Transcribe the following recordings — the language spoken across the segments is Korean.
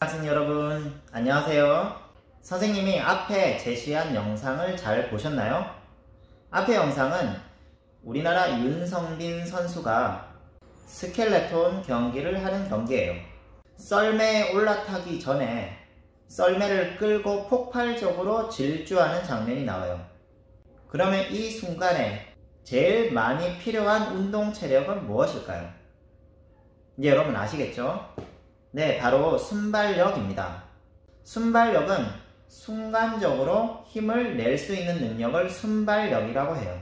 학생 여러분 안녕하세요. 선생님이 앞에 제시한 영상을 잘 보셨나요? 앞의 영상은 우리나라 윤성빈 선수가 스켈레톤 경기를 하는 경기예요. 썰매에 올라타기 전에 썰매를 끌고 폭발적으로 질주하는 장면이 나와요. 그러면 이 순간에 제일 많이 필요한 운동 체력은 무엇일까요? 이제 여러분 아시겠죠? 네, 바로 순발력입니다. 순발력은 순간적으로 힘을 낼 수 있는 능력을 순발력이라고 해요.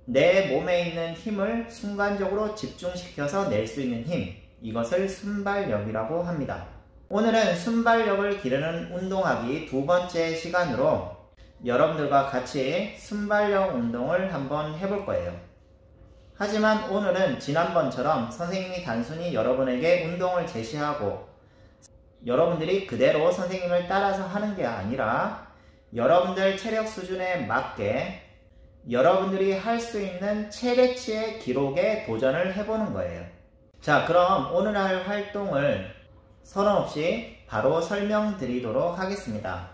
내 몸에 있는 힘을 순간적으로 집중시켜서 낼 수 있는 힘, 이것을 순발력이라고 합니다. 오늘은 순발력을 기르는 운동하기 두 번째 시간으로 여러분들과 같이 순발력 운동을 한번 해볼 거예요. 하지만 오늘은 지난번처럼 선생님이 단순히 여러분에게 운동을 제시하고 여러분들이 그대로 선생님을 따라서 하는 게 아니라 여러분들 체력 수준에 맞게 여러분들이 할 수 있는 최대치의 기록에 도전을 해보는 거예요. 자, 그럼 오늘 할 활동을 서론 없이 바로 설명드리도록 하겠습니다.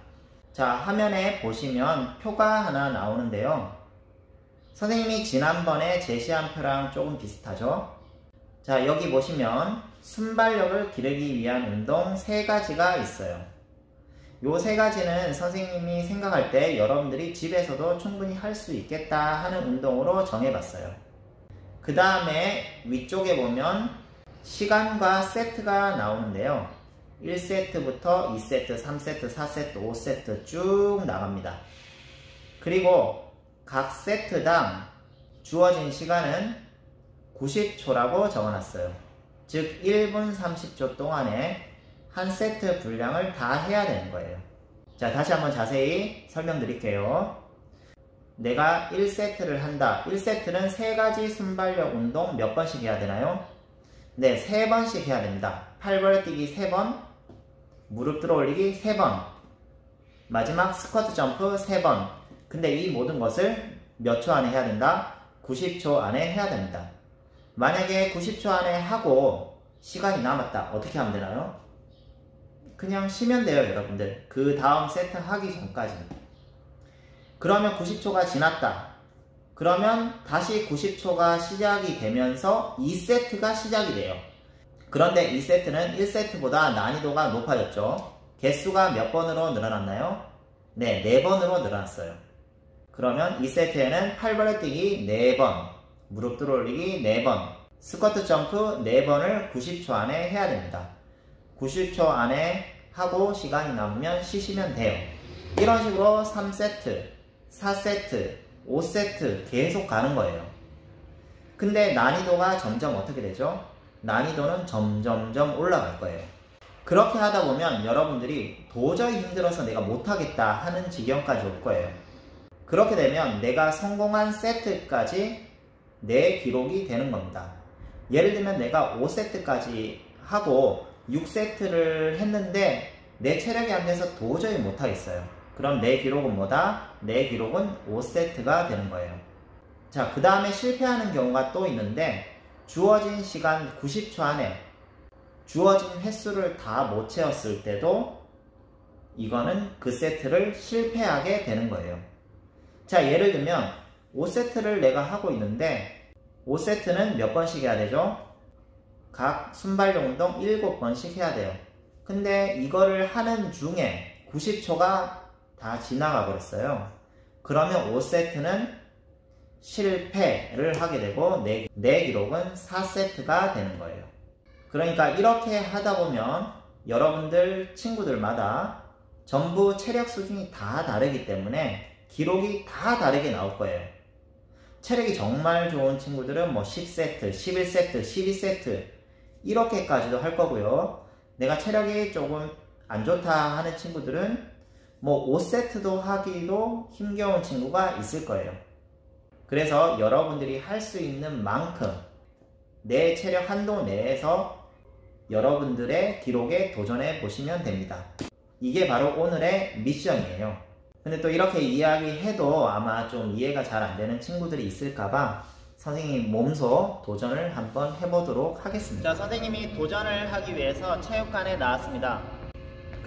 자, 화면에 보시면 표가 하나 나오는데요. 선생님이 지난번에 제시한 표랑 조금 비슷하죠? 자, 여기 보시면 순발력을 기르기 위한 운동 3가지가 있어요. 요 3가지는 선생님이 생각할 때 여러분들이 집에서도 충분히 할 수 있겠다 하는 운동으로 정해봤어요. 그 다음에 위쪽에 보면 시간과 세트가 나오는데요. 1세트부터 2세트, 3세트, 4세트, 5세트 쭉 나갑니다. 그리고 각 세트당 주어진 시간은 90초라고 적어놨어요. 즉 1분 30초 동안에 한 세트 분량을 다 해야 되는 거예요. 자, 다시 한번 자세히 설명드릴게요. 내가 1세트를 한다. 1세트는 3가지 순발력 운동 몇 번씩 해야 되나요? 네, 3번씩 해야 됩니다. 팔벌 뛰기 3번, 무릎 들어 올리기 3번, 마지막 스쿼트 점프 3번. 근데 이 모든 것을 몇 초 안에 해야 된다? 90초 안에 해야 됩니다. 만약에 90초 안에 하고 시간이 남았다. 어떻게 하면 되나요? 그냥 쉬면 돼요, 여러분들. 그 다음 세트 하기 전까지. 그러면 90초가 지났다. 그러면 다시 90초가 시작이 되면서 2세트가 시작이 돼요. 그런데 2세트는 1세트보다 난이도가 높아졌죠. 개수가 몇 번으로 늘어났나요? 네, 4번으로 늘어났어요. 그러면 2세트에는 팔벌 뛰기 4번, 무릎 들어 올리기 4번, 스쿼트 점프 4번을 90초 안에 해야 됩니다. 90초 안에 하고 시간이 남으면 쉬시면 돼요. 이런 식으로 3세트, 4세트, 5세트 계속 가는 거예요. 근데 난이도가 점점 어떻게 되죠? 난이도는 점점점 올라갈 거예요. 그렇게 하다 보면 여러분들이 도저히 힘들어서 내가 못하겠다 하는 지경까지 올 거예요. 그렇게 되면 내가 성공한 세트까지 내 기록이 되는 겁니다. 예를 들면 내가 5세트까지 하고 6세트를 했는데 내 체력이 안 돼서 도저히 못하겠어요. 그럼 내 기록은 뭐다? 내 기록은 5세트가 되는 거예요. 자, 그 다음에 실패하는 경우가 또 있는데 주어진 시간 90초 안에 주어진 횟수를 다 못 채웠을 때도 이거는 그 세트를 실패하게 되는 거예요. 자, 예를 들면 5세트를 내가 하고 있는데 5세트는 몇 번씩 해야 되죠? 각 순발력 운동 7번씩 해야 돼요. 근데 이거를 하는 중에 90초가 다 지나가 버렸어요. 그러면 5세트는 실패를 하게 되고 내 기록은 4세트가 되는 거예요. 그러니까 이렇게 하다 보면 여러분들 친구들마다 전부 체력 수준이 다 다르기 때문에 기록이 다 다르게 나올 거예요. 체력이 정말 좋은 친구들은 뭐 10세트, 11세트, 12세트 이렇게까지도 할 거고요. 내가 체력이 조금 안 좋다 하는 친구들은 뭐 5세트도 하기도 힘겨운 친구가 있을 거예요. 그래서 여러분들이 할 수 있는 만큼 내 체력 한도 내에서 여러분들의 기록에 도전해 보시면 됩니다. 이게 바로 오늘의 미션이에요. 근데 또 이렇게 이야기해도 아마 좀 이해가 잘 안 되는 친구들이 있을까봐 선생님 몸소 도전을 한번 해보도록 하겠습니다. 자, 선생님이 도전을 하기 위해서 체육관에 나왔습니다.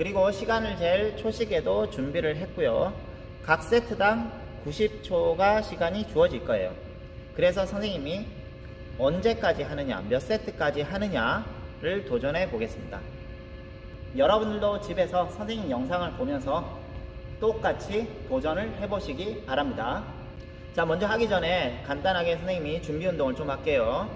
그리고 시간을 잴 초시계도 준비를 했고요. 각 세트당 90초가 시간이 주어질 거예요. 그래서 선생님이 언제까지 하느냐, 몇 세트까지 하느냐를 도전해 보겠습니다. 여러분들도 집에서 선생님 영상을 보면서 똑같이 도전을 해보시기 바랍니다. 자, 먼저 하기 전에 간단하게 선생님이 준비 운동을 좀 할게요.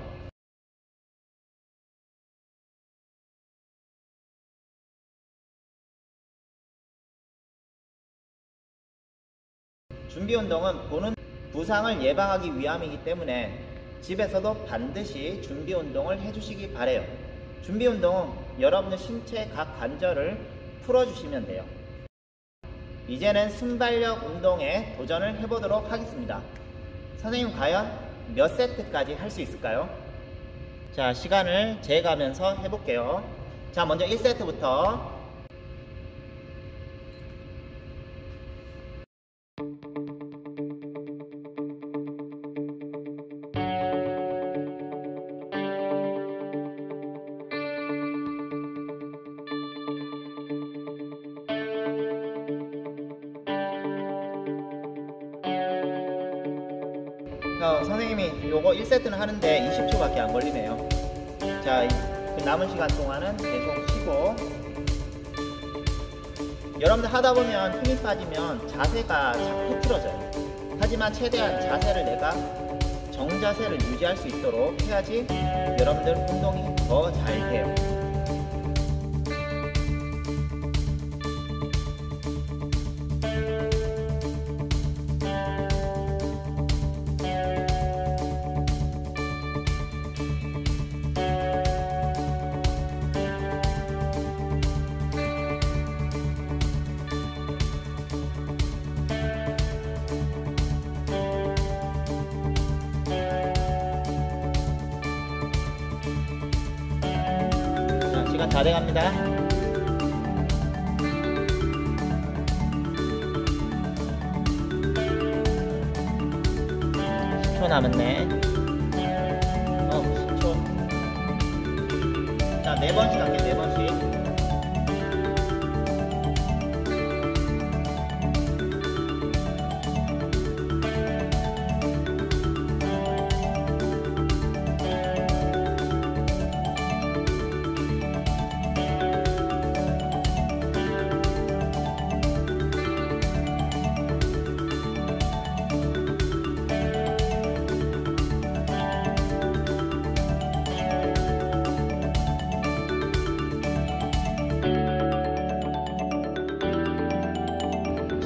준비 운동은 보는 부상을 예방하기 위함이기 때문에 집에서도 반드시 준비 운동을 해주시기 바래요. 준비 운동은 여러분의 신체 각 관절을 풀어주시면 돼요. 이제는 순발력 운동에 도전을 해보도록 하겠습니다. 선생님 과연 몇 세트까지 할 수 있을까요? 자, 시간을 재가면서 해볼게요. 자, 먼저 1세트부터 선생님이 요거 1세트는 하는데 20초밖에 안 걸리네요. 자, 그 남은 시간 동안은 계속 쉬고, 여러분들 하다 보면 힘이 빠지면 자세가 자꾸 흐트러져요. 하지만 최대한 자세를 내가 정자세를 유지할 수 있도록 해야지 여러분들 운동이 더 잘 돼요. 시간 다 돼갑니다. 10초 남았네. 10초. 자, 4번씩 할게, 4번씩.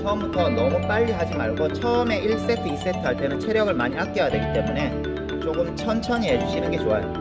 처음부터 너무 빨리 하지 말고 처음에 1세트, 2세트 할 때는 체력을 많이 아껴야 되기 때문에 조금 천천히 해주시는 게 좋아요.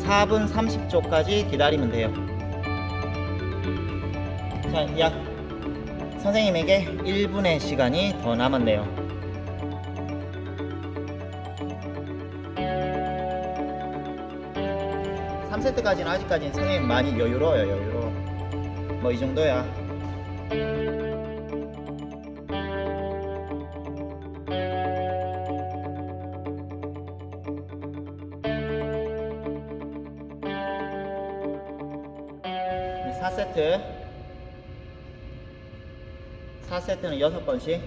(4분 30초까지) 기다리면 돼요. 자, 약 선생님에게 1분의 시간이 더 남았네요. (3세트까지는) 아직까지는 선생님 많이 여유로워요. 여유로워. 뭐 이 정도야. 4세트. 4세트는 6번씩.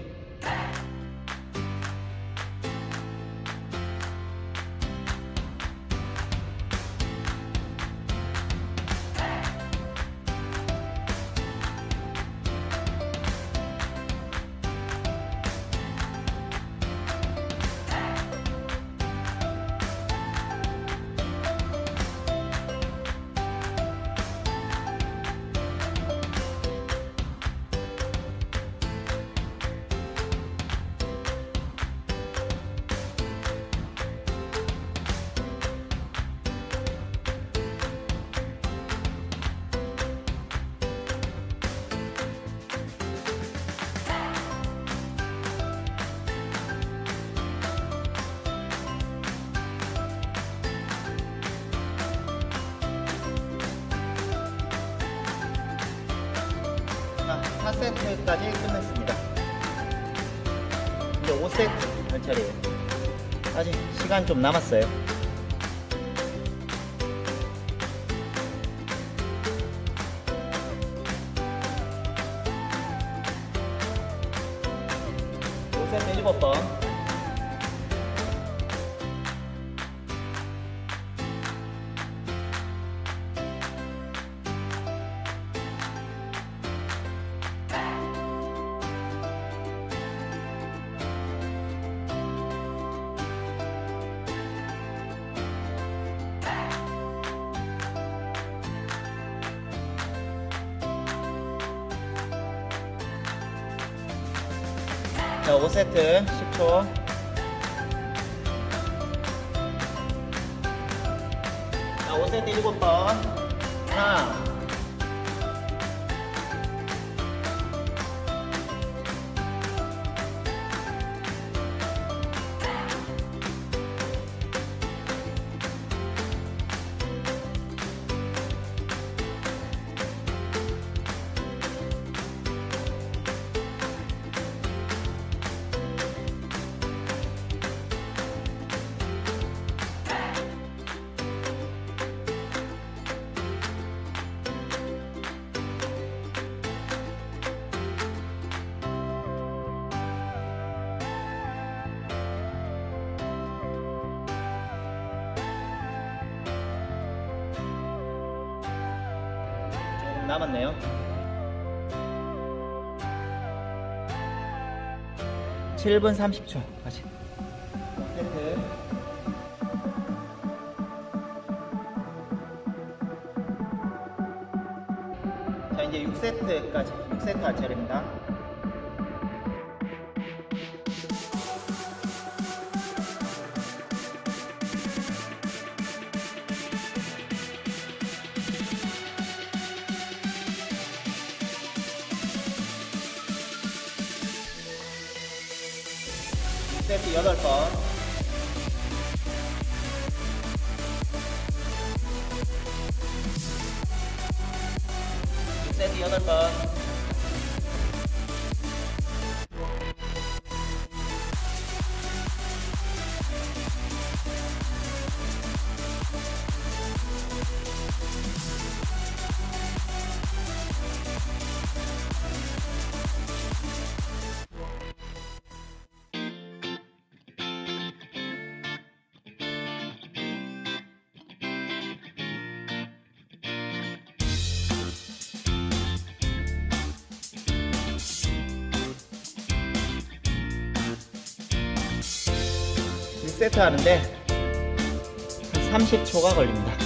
자, 4세트까지 끝냈습니다. 이제 5세트 할 차례예요. 아직 시간 좀 남았어요. 세트 7번. 자, 5세트 10초. 자, 5세트 7번. 하나, 남았네요. 7분 30초 아직. 세트. 자, 이제 6세트까지 6세트 할 차례입니다. 세트 8번. 세트 8번. 세트 하는데 한 30초가 걸립니다.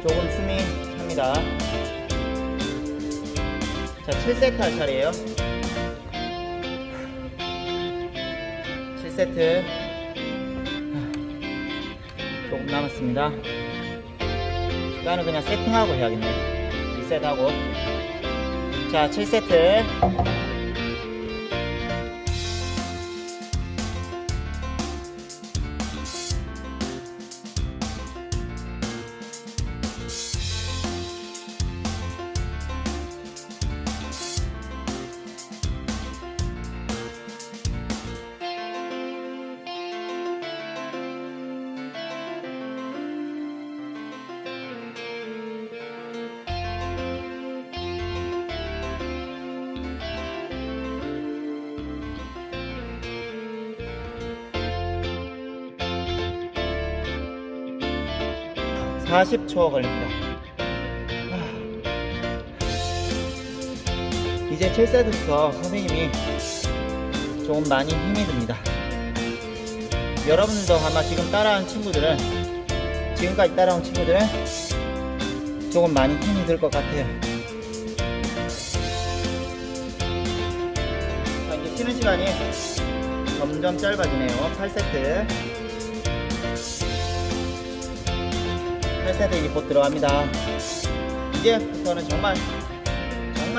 조금 숨이 찹니다. 자, 7세트 할 차례예요. 7세트 조금 남았습니다. 시간은 그냥 세팅하고 해야겠네. 리셋하고. 자, 7세트. 아, 40초 걸립니다. 이제 7세트부터 선생님이 조금 많이 힘이 듭니다. 여러분도 아마 지금 따라한 친구들은, 지금까지 따라온 친구들은 조금 많이 힘이 들 것 같아요. 자, 이제 쉬는 시간이 점점 짧아지네요. 8세트. 8세트 이제 곧 들어갑니다. 이제부터는 정말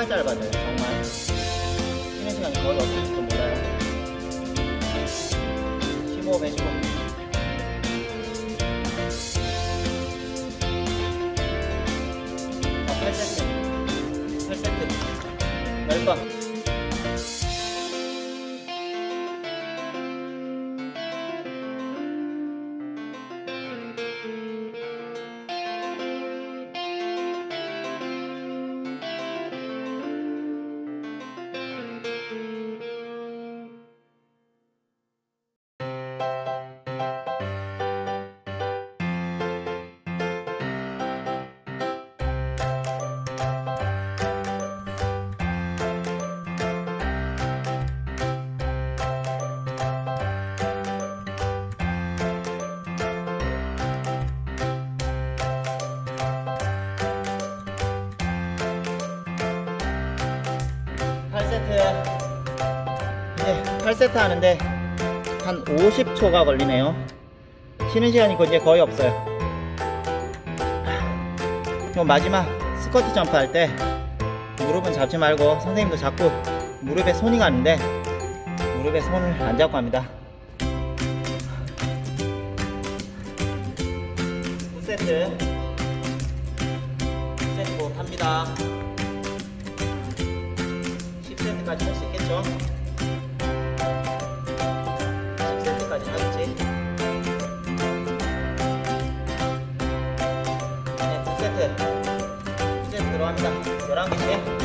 짧아져요. 정말 쉬는 시간이 거의 없을지도 몰라요. 15, 15. 자, 8세트 10번. 이제 8세트 하는데 한 50초가 걸리네요. 쉬는 시간이 이제 거의 없어요. 요 마지막 스쿼트 점프 할 때 무릎은 잡지 말고, 선생님도 자꾸 무릎에 손이 가는데 무릎에 손을 안 잡고 합니다. 9세트 9세트 곧 합니다. 10세트까지 할 수 있겠죠? 10세트까지 하겠지? 네, 2세트 2세트 들어갑니다. 11개씩.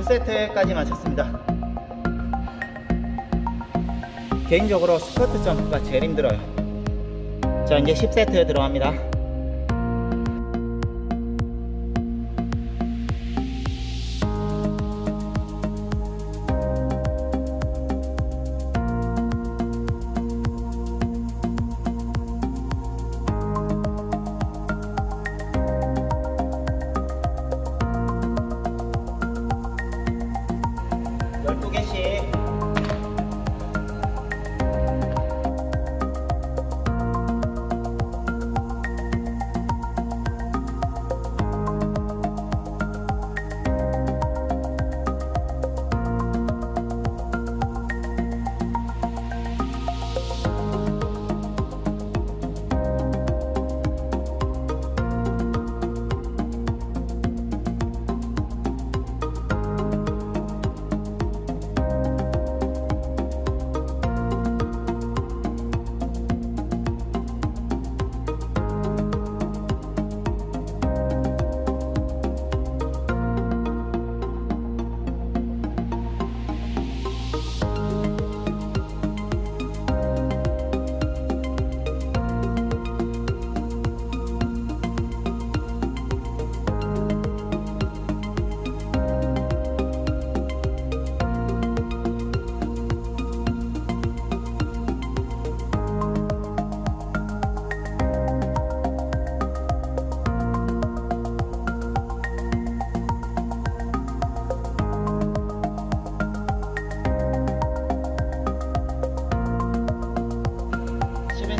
세트까지 마쳤습니다. 개인적으로 스쿼트 점프가 제일 힘들어요. 자, 이제 10세트 들어갑니다.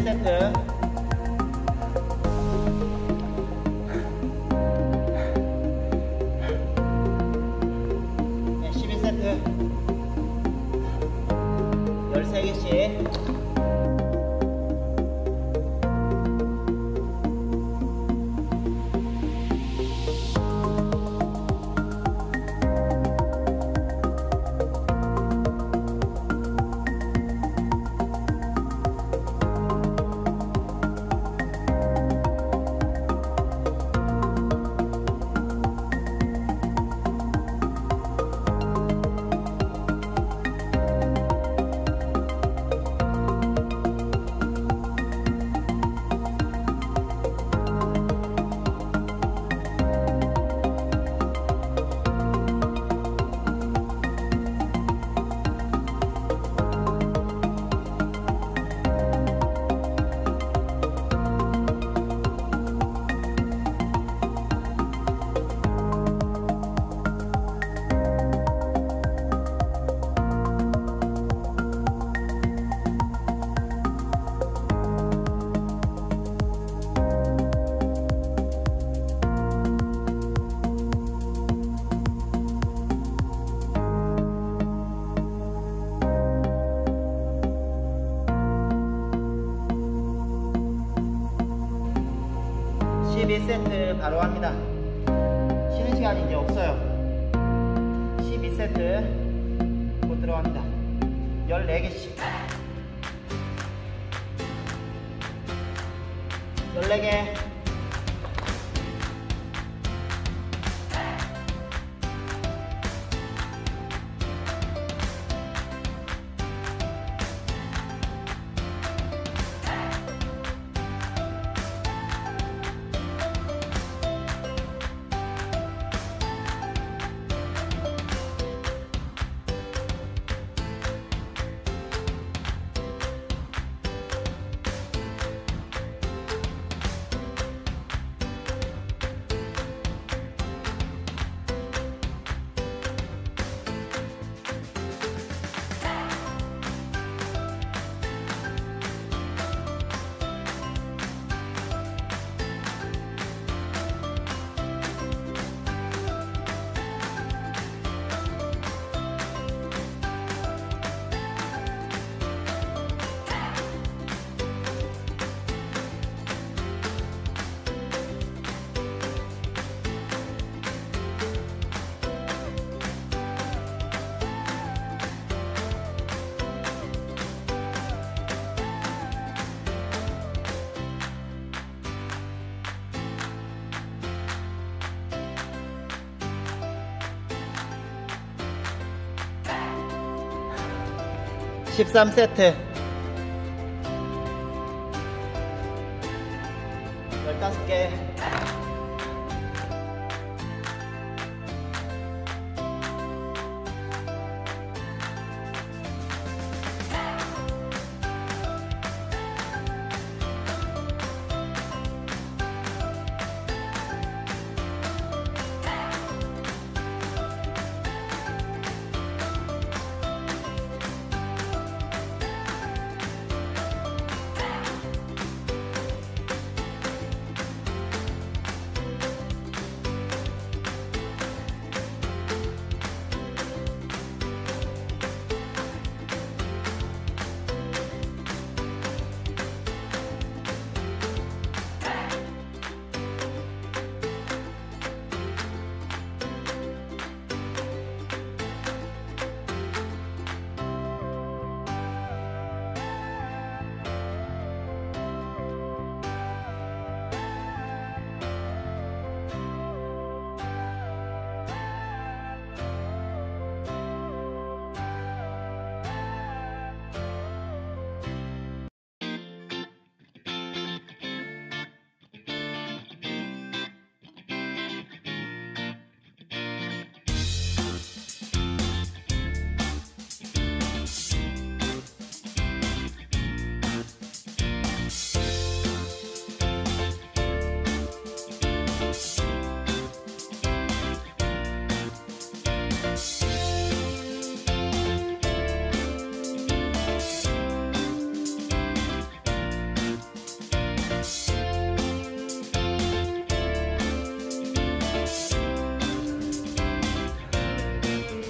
11세트. 네, 11세트. 13개씩. (12세트) 바로 합니다. 쉬는 시간이 이제 없어요. 12세트 곧 들어갑니다. 14개씩. 14개. (13세트) 15개.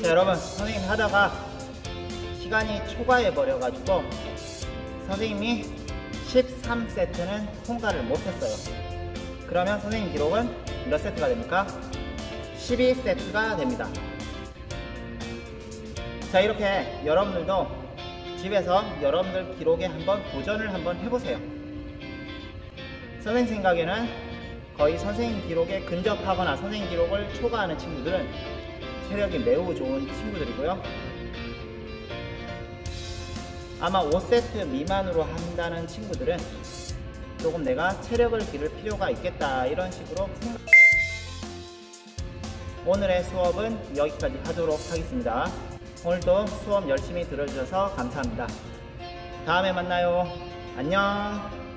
자, 여러분, 선생님이 하다가 시간이 초과해 버려가지고 선생님이 13세트는 통과를 못했어요. 그러면 선생님 기록은 몇 세트가 됩니까? 12세트가 됩니다. 자, 이렇게 여러분들도 집에서 여러분들 기록에 한번 도전을 한번 해보세요. 선생님 생각에는 거의 선생님 기록에 근접하거나 선생님 기록을 초과하는 친구들은 체력이 매우 좋은 친구들이고요. 아마 5세트 미만으로 한다는 친구들은 조금 내가 체력을 기를 필요가 있겠다, 이런 식으로 생각. 오늘의 수업은 여기까지 하도록 하겠습니다. 오늘도 수업 열심히 들어주셔서 감사합니다. 다음에 만나요. 안녕.